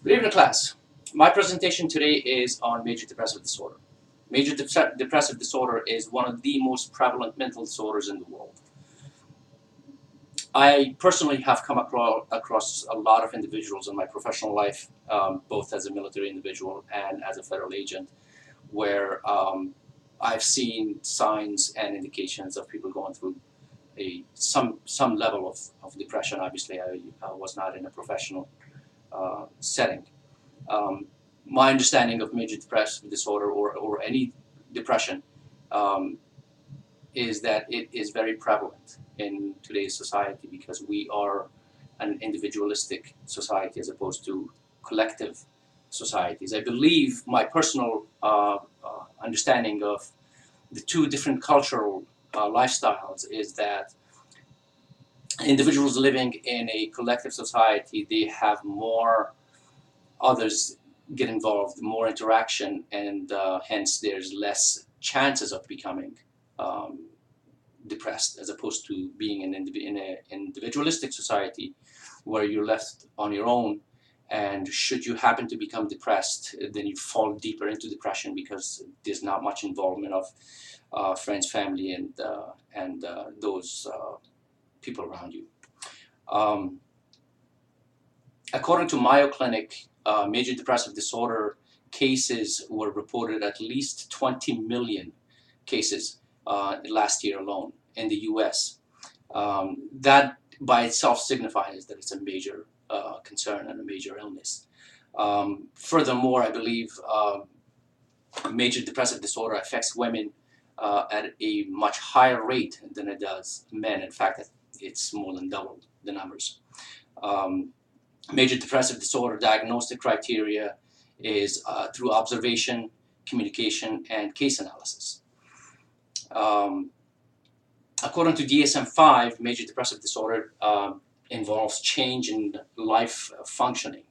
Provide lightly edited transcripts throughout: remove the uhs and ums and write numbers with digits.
Good evening, class. My presentation today is on major depressive disorder. Major depressive disorder is one of the most prevalent mental disorders in the world. I personally have come across a lot of individuals in my professional life, both as a military individual and as a federal agent, where I've seen signs and indications of people going through some level of depression. Obviously, I was not in a professional setting. Um, my understanding of major depressive disorder or any depression um, is that it is very prevalent in today's society because we are an individualistic society as opposed to collective societies. I believe my personal understanding of the two different cultural lifestyles is that individuals living in a collective society, they have more others get involved, more interaction, and hence there's less chances of becoming um, depressed, as opposed to being in an individualistic society where you're left on your own. And should you happen to become depressed, then you fall deeper into depression because there's not much involvement of friends, family, and those people around you. Um, According to Mayo Clinic, major depressive disorder cases were reported at least 20 million cases last year alone in the US. That by itself signifies that it's a major concern and a major illness. Furthermore, I believe major depressive disorder affects women at a much higher rate than it does men. In fact, it's more than double the numbers. Um, Major depressive disorder diagnostic criteria is through observation, communication, and case analysis. Um, According to DSM-5, major depressive disorder involves change in life functioning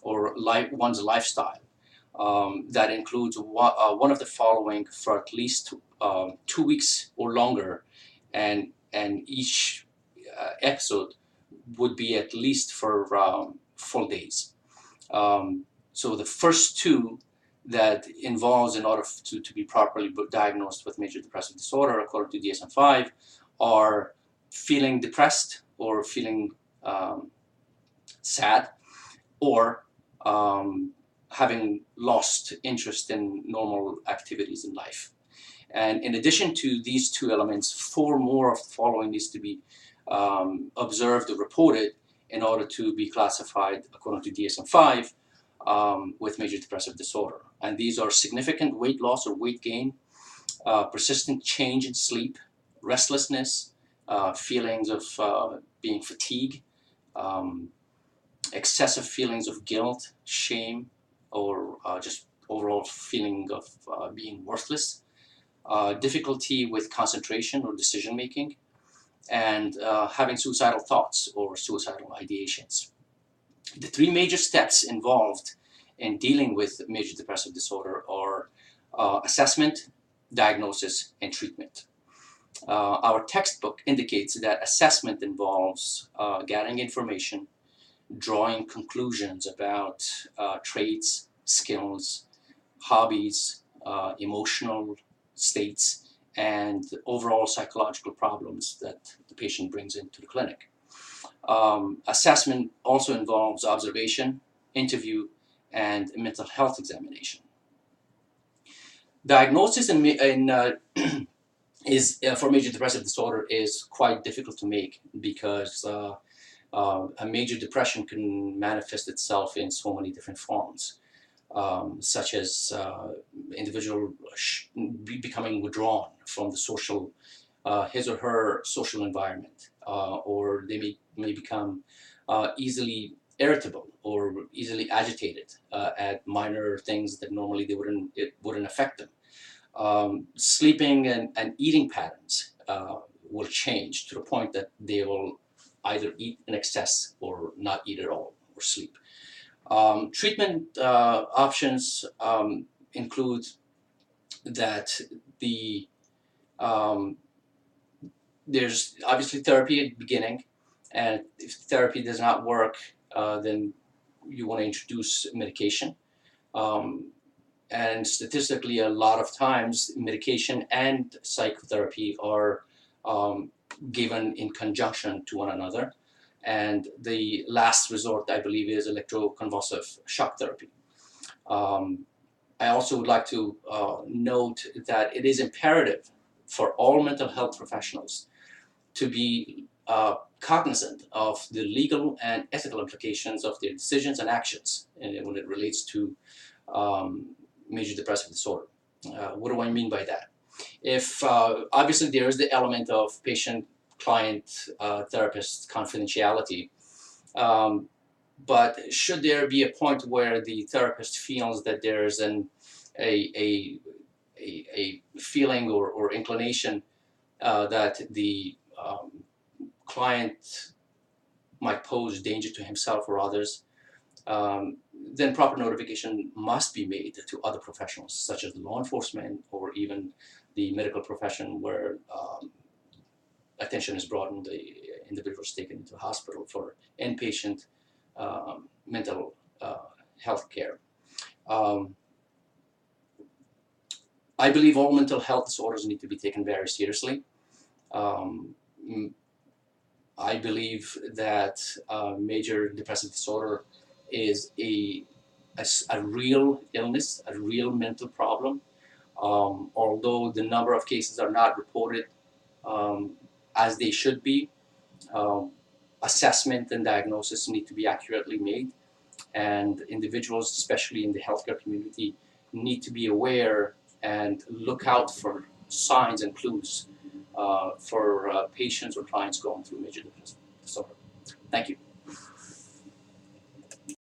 or one's lifestyle. That includes one of the following for at least 2 weeks or longer, and each episode would be at least for full days. So the first two that involves in order to be properly diagnosed with major depressive disorder, according to DSM-5, are feeling depressed or feeling sad, or having lost interest in normal activities in life. And in addition to these two elements, four more of the following needs to be observed or reported in order to be classified according to DSM-5 with major depressive disorder. And these are significant weight loss or weight gain, persistent change in sleep, restlessness, feelings of being fatigued, um, excessive feelings of guilt, shame, or just overall feeling of being worthless, difficulty with concentration or decision making, and having suicidal thoughts or suicidal ideations. The three major steps involved in dealing with major depressive disorder are assessment, diagnosis, and treatment. Our textbook indicates that assessment involves gathering information, drawing conclusions about traits, skills, hobbies, emotional states, and overall psychological problems that the patient brings into the clinic. Assessment also involves observation, interview, and mental health examination. Diagnosis is for major depressive disorder is quite difficult to make because a major depression can manifest itself in so many different forms, such as individual becoming withdrawn from the social, his or her social environment, or they may become easily irritable or easily agitated at minor things that normally it wouldn't affect them. Sleeping and eating patterns will change to the point that they will either eat in excess or not eat at all or sleep. Treatment options include that the um, there's obviously therapy at the beginning, and if therapy does not work, then you want to introduce medication. Um, and statistically, a lot of times, medication and psychotherapy are given in conjunction to one another. And the last resort, I believe, is electroconvulsive shock therapy. Um, I also would like to note that it is imperative for all mental health professionals to be cognizant of the legal and ethical implications of their decisions and actions when it relates to um, major depressive disorder. What do I mean by that? If obviously there is the element of patient-client therapist confidentiality, um, but should there be a point where the therapist feels that there's a, a, a feeling or inclination that the client might pose danger to himself or others, then proper notification must be made to other professionals, such as law enforcement or even the medical profession, where attention is brought and the individual is taken into hospital for inpatient mental health care. Um, I believe all mental health disorders need to be taken very seriously. Um, I believe that major depressive disorder is a real illness, a real mental problem. Although the number of cases are not reported um, as they should be, um, assessment and diagnosis need to be accurately made, and individuals, especially in the healthcare community, need to be aware and look out for signs and clues for patients or clients going through major depressive disorder. Thank you.